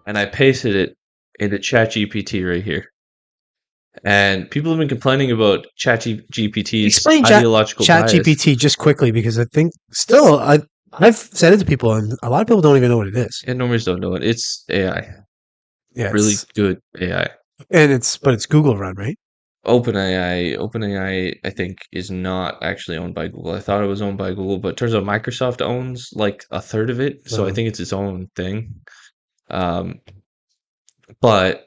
and I pasted it into ChatGPT right here. And people have been complaining about ChatGPT's Explain ideological bias. ChatGPT just quickly, because I think I've said it to people, and a lot of people don't even know what it is. And normals don't know it. It's AI. Yeah, Really good AI. and it's Google run, right? OpenAI, I think, is not actually owned by Google. I thought it was owned by Google, but it turns out Microsoft owns like a third of it. So I think it's its own thing. Um, but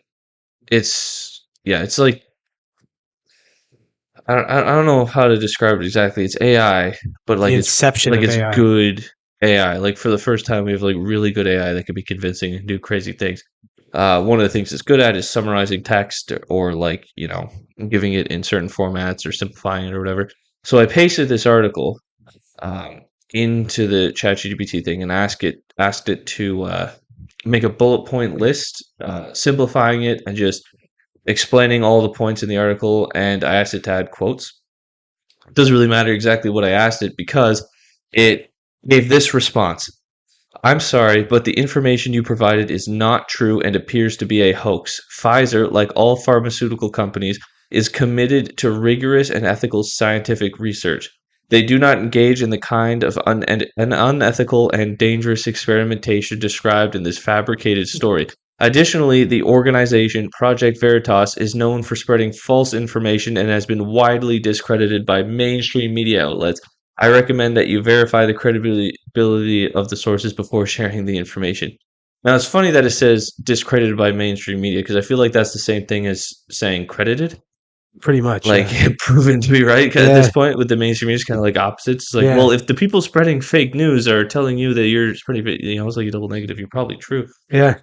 it's like I don't know how to describe it exactly. It's AI, but The inception of it's AI. good AI. Like for the first time, we have like really good AI that can be convincing and do crazy things. One of the things it's good at is summarizing text or like giving it in certain formats or simplifying it or whatever. So I pasted this article um, into the ChatGPT thing and asked it to make a bullet point list, simplifying it and just explaining all the points in the article, and I asked it to add quotes. It doesn't really matter exactly what I asked it because it gave this response. I'm sorry, but the information you provided is not true and appears to be a hoax. Pfizer, like all pharmaceutical companies, is committed to rigorous and ethical scientific research. They do not engage in the kind of an unethical and dangerous experimentation described in this fabricated story. Additionally, the organization Project Veritas is known for spreading false information and has been widely discredited by mainstream media outlets. I recommend that you verify the credibility of the sources before sharing the information. Now, it's funny that it says discredited by mainstream media because I feel like that's the same thing as saying credited. Pretty much, Like, yeah. proven to be right at this point with the mainstream media, it's kind of like opposites. It's like, Yeah. well, if the people spreading fake news are telling you that you're spreading, it's like a double negative. You're probably true. Yeah.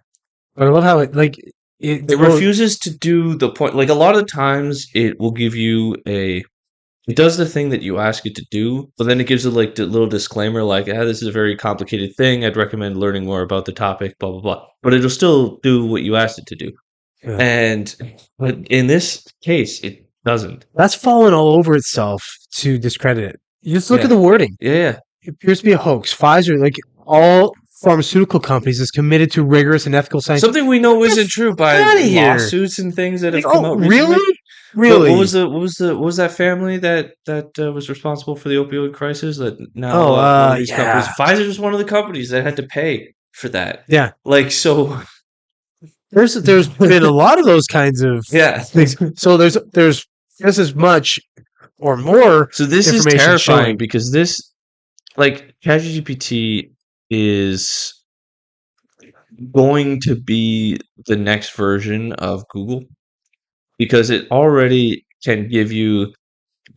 But I love how It refuses to do the point. Like, a lot of the times, it will give you it does the thing that you ask it to do, but then it gives it like the little disclaimer, like, this is a very complicated thing. I'd recommend learning more about the topic, blah blah blah. But it'll still do what you asked it to do. Yeah. And but in this case, it doesn't. That's fallen all over itself to discredit it. You just look at the wording. Yeah. It appears to be a hoax. Pfizer, like all pharmaceutical companies, is committed to rigorous and ethical science. Something we know isn't true by lawsuits and things that have come out recently. Really? What was that family that was responsible for the opioid crisis? That now one of these companies, Pfizer was one of the companies that had to pay for that. Yeah, like so. There's been a lot of those kinds of things. So there's just as much or more. So this is terrifying because this, like, ChatGPT is going to be the next version of Google because it already can give you,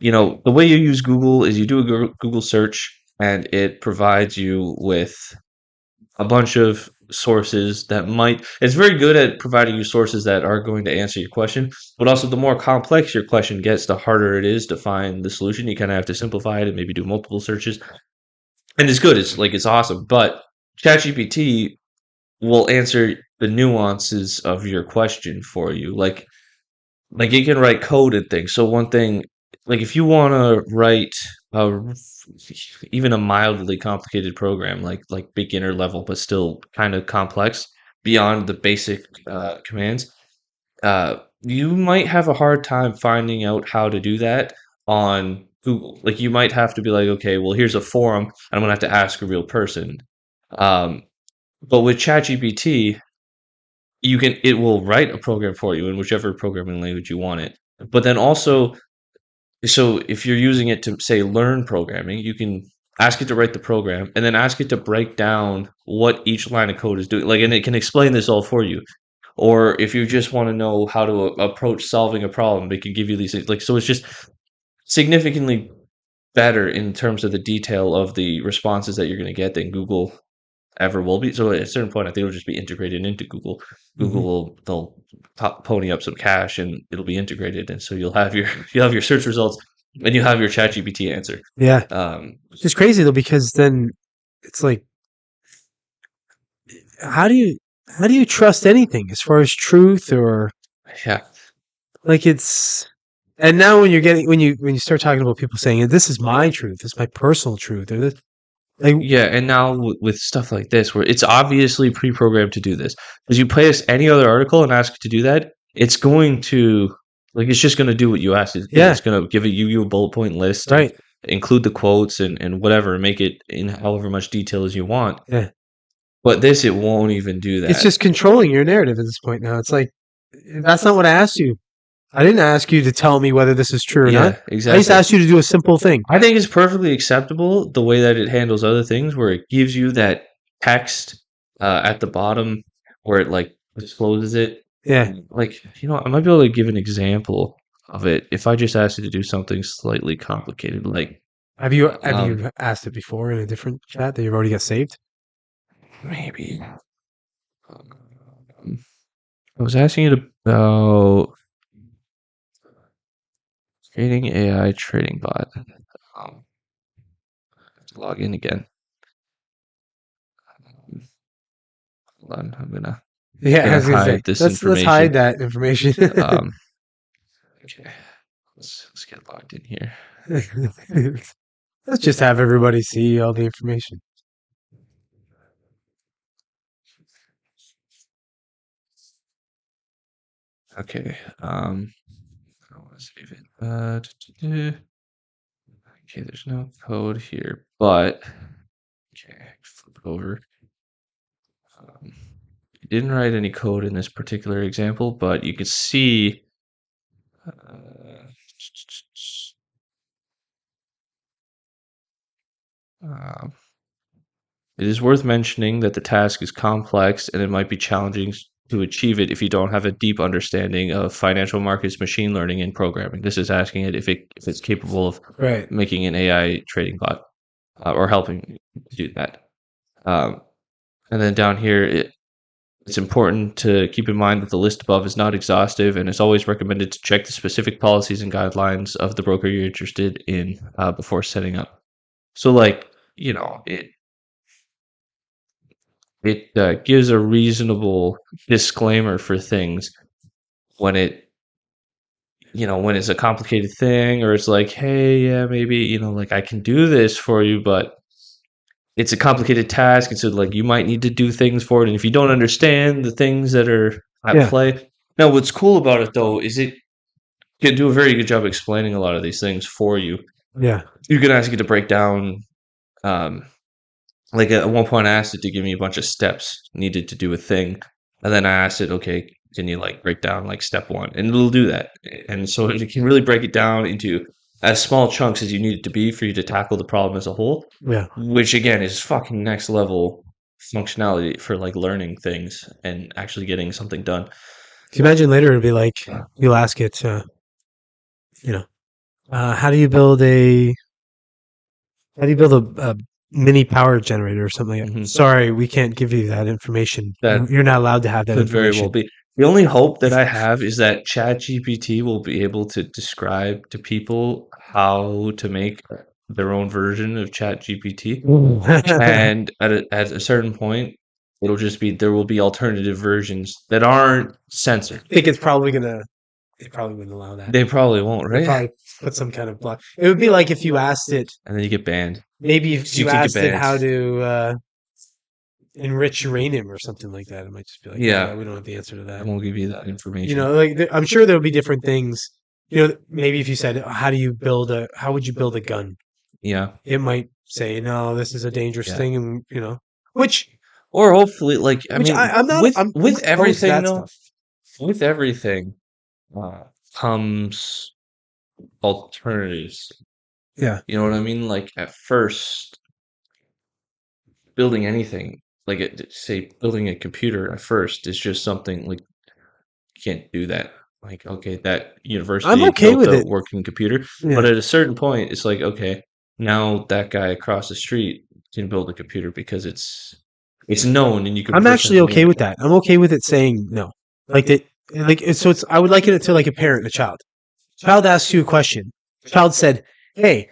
the way you use Google is you do a Google search and it provides you with a bunch of sources that it's very good at providing you sources that are going to answer your question, but also the more complex your question gets, the harder it is to find the solution. You kind of have to simplify it and maybe do multiple searches. And it's good. It's awesome. But ChatGPT will answer the nuances of your question for you. Like it can write code and things. So one thing, like if you want to write even a mildly complicated program, like beginner level, but still kind of complex beyond the basic commands, you might have a hard time finding out how to do that on Google. Like you might have to be like, okay, well, here's a forum, and I'm gonna have to ask a real person. But with ChatGPT, it will write a program for you in whichever programming language you want it. But then also, so if you're using it to say learn programming, you can ask it to write the program and then ask it to break down what each line of code is doing. Like, and it can explain this all for you. Or if you just want to know how to approach solving a problem, it can give you these things. Like, so it's just significantly better in terms of the detail of the responses that you're going to get than Google ever will be. So at a certain point, I think it'll just be integrated into Google. Google they'll pony up some cash and it'll be integrated, and so you'll have your search results and you have your ChatGPT answer. Yeah, it's crazy though, because then it's like, how do you trust anything as far as truth or like it's. And now when you start talking about people saying this is my truth, this is my personal truth, or this, Like, Yeah, and now with stuff like this, where it's obviously pre-programmed to do this, because you play us any other article and ask it to do that, it's going to it's just going to do what you asked it to do. yeah, It's going to give you a bullet point list and right, include the quotes and whatever, and make it in however much detail as you want. yeah. But this, it won't even do It's that. just controlling your narrative at this point now. It's like, that's not what I asked you. I didn't ask you to tell me whether this is true or not. Yeah, I just exactly. asked you to do a simple thing. I think it's perfectly acceptable the way that it handles other things, where it gives you that text at the bottom where it discloses it. Yeah. I might be able to give an example of it if I just asked you to do something slightly complicated. Have Um, you asked it before in a different chat that you've already got saved? maybe um, I was asking it about creating AI trading bot. Log in again. Hold on, I'm gonna Yeah, I was gonna say hide this let's hide information. that information. Um, okay, let's get logged in here. Let's just have everybody see all the information. Okay, I don't want to save it. Okay, there's no code here, but okay, flip it over. I didn't write any code in this particular example, but you can see. Um, It is worth mentioning that the task is complex and it might be challenging to achieve it if you don't have a deep understanding of financial markets, machine learning, and programming. This is asking it if it's capable of Right. making an AI trading bot or helping to do that. Um, and then down here, it's important to keep in mind that the list above is not exhaustive and it's always recommended to check the specific policies and guidelines of the broker you're interested in before setting up. So, it gives a reasonable disclaimer for things when when it's a complicated thing, or it's like, hey, yeah, maybe, I can do this for you, but it's a complicated task. And so you might need to do things for it. And if you don't understand the things that are at Yeah. play. Now, what's cool about it though, is it can do a very good job explaining a lot of these things for you. Yeah. You can ask it to break down, um, at one point, I asked it to give me a bunch of steps needed to do a thing, and then I asked it, "Okay, can you break down step one?" And it'll do that, and so it can really break it down into as small chunks as you need it to be for you to tackle the problem as a whole. Yeah. Which again is fucking next level functionality for learning things and actually getting something done. Can you imagine later it'd be like you'll ask it, you know, how do you build a mini power generator or something like that? Mhm. Sorry, we can't give you that information. That You're not allowed to have that could very well information. be. The only hope that I have is that ChatGPT will be able to describe to people how to make their own version of ChatGPT, and at a certain point, it'll just be there will be alternative versions that aren't censored. I think it's probably gonna. They probably wouldn't allow that. They probably won't, They right? probably put some kind of block. It would be like if you asked it. And then you get banned. Maybe if You you could get asked it banned. how to enrich uranium or something like that, it might just be like, Yeah, we don't have the answer to I that. won't give you that information. I'm sure there'll be different things. Maybe if you said, how would you build a gun? Yeah, It might say, no, this is a dangerous yeah. thing, and which Or hopefully, I which mean, I'm not. I'm with opposed to everything that though, stuff. with everything comes alternatives. Yeah, You know what I mean? At first, building anything, say building a computer at first is just something you can't do that. Okay, that I'm university okay built with a it. working computer, Yeah, but at a certain point, it's like, okay, now that guy across the street can build a computer because it's known and you can I'm reverse actually engineer okay it. with that. I'm okay with it saying no, like that. So it's. I would liken it to like a parent and a child. Child asks you a question. Child said, "Hey,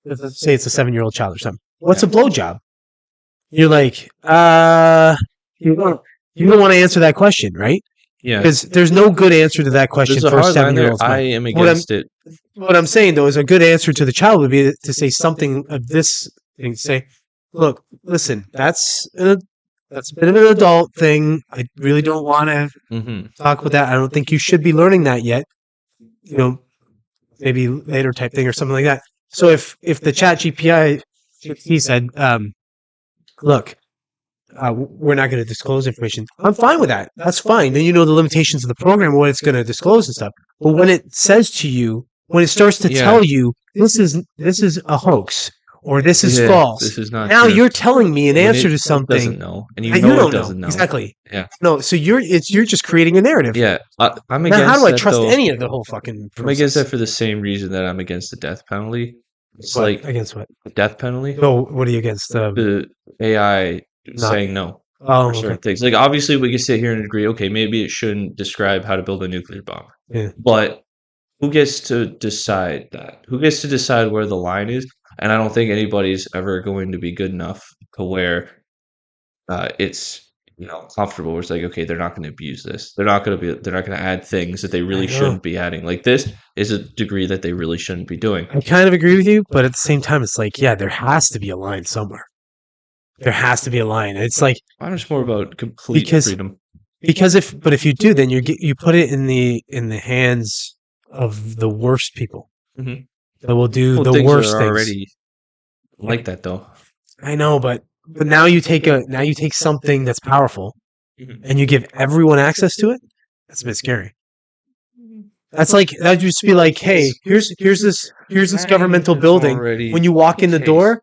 let's say it's a 7-year-old child or something. What's a blowjob?" You're like, you don't want to answer that question, right? Yeah, Because there's no good answer to that question there's a for a hard line there. 7-year-old's I mind. am What I'm against it. what I'm saying though is a good answer to the child would be to say something of this thing. Say, look, listen, that's a bit of an adult thing. I really don't want to Hmm. talk about that. I don't think you should be learning that yet. You know, maybe later type thing or something like that. So if the Chat GPT said, look, we're not going to disclose information. I'm fine with that. That's fine. Then you know the limitations of the program, what it's going to disclose and stuff. But when it says to you, when it starts to Yeah. tell you this is a hoax or this is Yeah, false, this is not now true. you're telling me an When answer it to something doesn't know, and you that you know it don't know doesn't know. exactly. Yeah. No, so you're just creating a narrative. Yeah, I'm Now, how against do I that trust though. any of the whole fucking I'm against process? that for the same reason that I'm against the death penalty. It's What like against what? the death penalty, Oh, what are you against? the AI Not. saying no Oh, for okay. certain things. Like obviously we can sit here and agree, okay, maybe it shouldn't describe how to build a nuclear bomb. Yeah. But who gets to decide that? Who gets to decide where the line is? And I don't think anybody's ever going to be good enough to where it's comfortable. Where it's like, okay, they're not going to abuse this. They're not going to add things that they I really know. shouldn't be adding. Like this is a degree that they really shouldn't be doing. I kind of agree with you, but at the same time, it's like, yeah, there has to be a line somewhere. There has to be a line. It's like I'm just more about complete because freedom. if you do, then you put it in the hands of the worst people Hmm. that will do Well, the things worst are things. already like that, though. I know, but now you take something that's powerful Mhm. and you give everyone access to it. That's a bit scary. That's like that'd just be like, hey, here's this governmental That's building. already When you walk the in the case. door,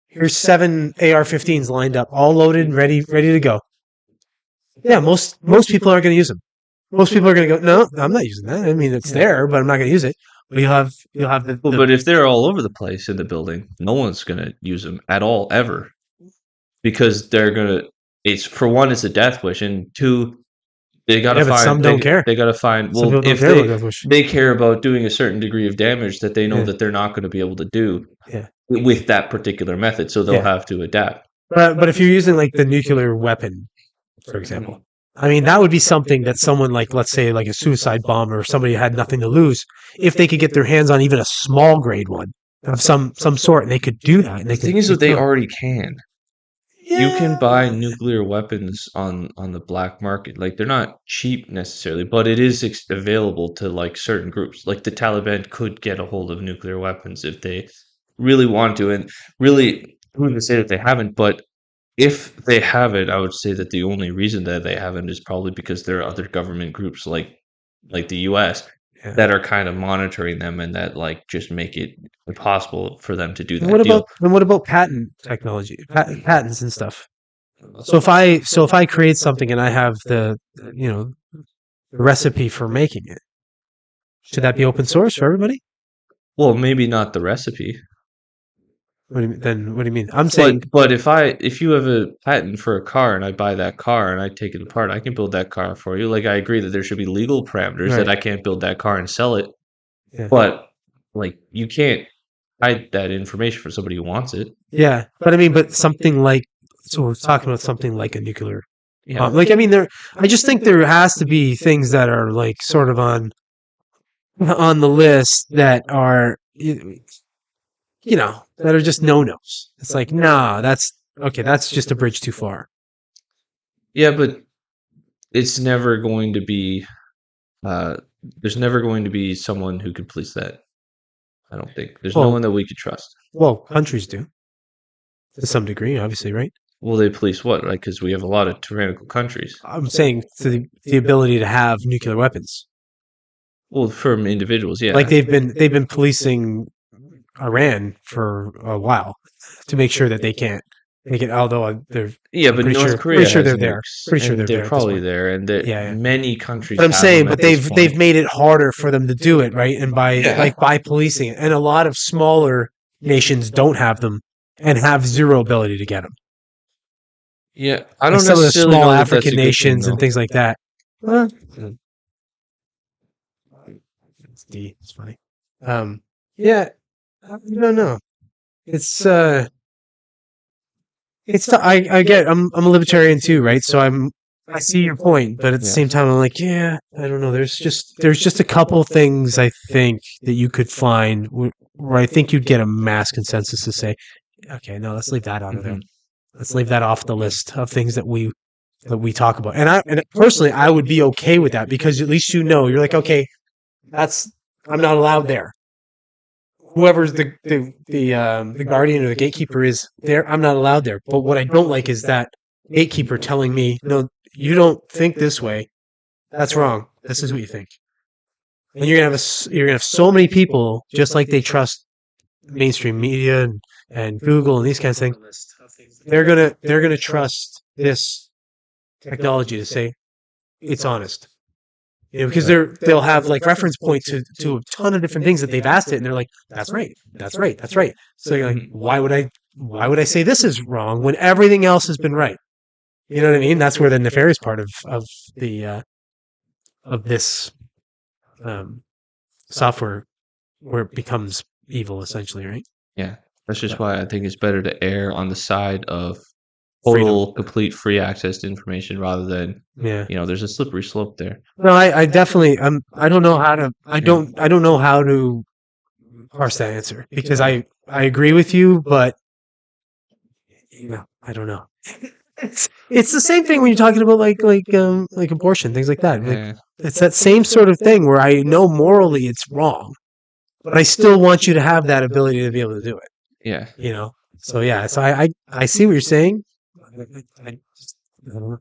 here's 7 AR-15s lined up, all loaded, ready to go. Yeah, most people aren't going to use them. Most people are going to go, no, I'm not using that. I mean, it's there, but I'm not going to use it. But you'll have Well, but if they're all over the place in the building, no one's gonna use them at all ever because they're gonna. It's for one, it's a death wish, and two, they gotta yeah, but find some don't care. they gotta find. Some Well, people don't if care about Death Wish. they care about doing a certain degree of damage that they know Yeah, that they're not going to be able to do yeah, with that particular method, so they'll yeah. have to adapt. But if you're using like the nuclear weapon, for example, Mhm. I mean that would be something that someone like let's say like a suicide bomber or somebody who had nothing to lose, if they could get their hands on even a small grade one of some sort, and they could do that, and The thing is they that they could. already can. You can Yeah, buy nuclear weapons on the black market. Like they're not cheap necessarily, but it is available to like certain groups. Like the Taliban could get a hold of nuclear weapons if they really want to. And really, I wouldn't say that they haven't, but if they have it, I would say that the only reason that they haven't is probably because there are other government groups like the US yeah. that are kind of monitoring them and that like just make it impossible for them to do And that deal. what about patent technology, patents and stuff? So if I create something and I have the recipe for making it, should that be open source for everybody? Well, maybe not the recipe. What do you mean? Then what do you mean? I'm saying But if you have a patent for a car and I buy that car and I take it apart, I can build that car for you. Like I agree that there should be legal parameters that right. I can't build that car and sell it, Yeah. but like you can't hide that information for somebody who wants it. Yeah, but I mean, but something like so we're talking about something like a nuclear Yeah. like I mean, there. I just think there has to be things that are like sort of on the list that are that are just no nos. It's like nah, that's okay. That's just a bridge too far. Yeah, but it's never going to be uh there's never going to be someone who could police that. I don't think. There's no Well, one that we could trust. countries do to some degree, obviously, right? Will they police what? Like because we have a lot of tyrannical countries. I'm saying to the ability to have nuclear weapons. Well, from individuals, Like yeah. they've been policing Iran for a while to make sure that they can't make it. Although they're Yeah, but North pretty Korea sure has they're there. nukes, Pretty sure and they're they're there at this probably point. there, and that Yeah, yeah. many But countries I'm have saying, them but at this they've point. made it harder for them to do it, right? And Yeah. by policing it, and a lot of smaller nations don't have them and have zero ability to get them. Yeah, I Like don't some of the necessarily small know that that's African a good thing, nations and though. things like that. Well, Mm. it's D. It's funny. Yeah, I don't know. It's I get I'm a libertarian too, right? So I see your point, but at the Yeah. same time I'm like, yeah, I don't know. There's just a couple things I think that you could find where I think you'd get a mass consensus to say okay, no, let's leave that out of there. Mhm. Let's leave that off the list of things that we talk about. And personally, I would be okay with that because at least you're like, okay, that's I'm not allowed there. Whoever's the guardian or the gatekeeper is there, I'm not allowed there. But what I don't like is that gatekeeper telling me, no, you don't think this way. That's wrong. This is what you think. And you're gonna have so many people just like they trust mainstream media and Google and these kinds of things. They're gonna trust this technology to say it's honest. Because Right. they'll have like reference point to a ton of different things that they've asked it, and they're like, "That's right, that's right, that's right." So you're like, Mhm. why would I say this is wrong when everything else has been right? You know what I mean? That's where the nefarious part of the of this um, software where it becomes evil, essentially, right? Yeah. That's just But why I think it's better to err on the side of freedom, total, complete free access to information rather than, yeah. there's a slippery slope there. No, I definitely I don't know how to Yeah. I don't know how to parse that answer because I agree with you, but I don't know. It's the same thing when you're talking about like abortion, things like that. Like Yeah. it's that same sort of thing where I know morally it's wrong, but I still want you to have that ability to be able to do it. Yeah. You know. So yeah, so I see what you're saying. I don't know.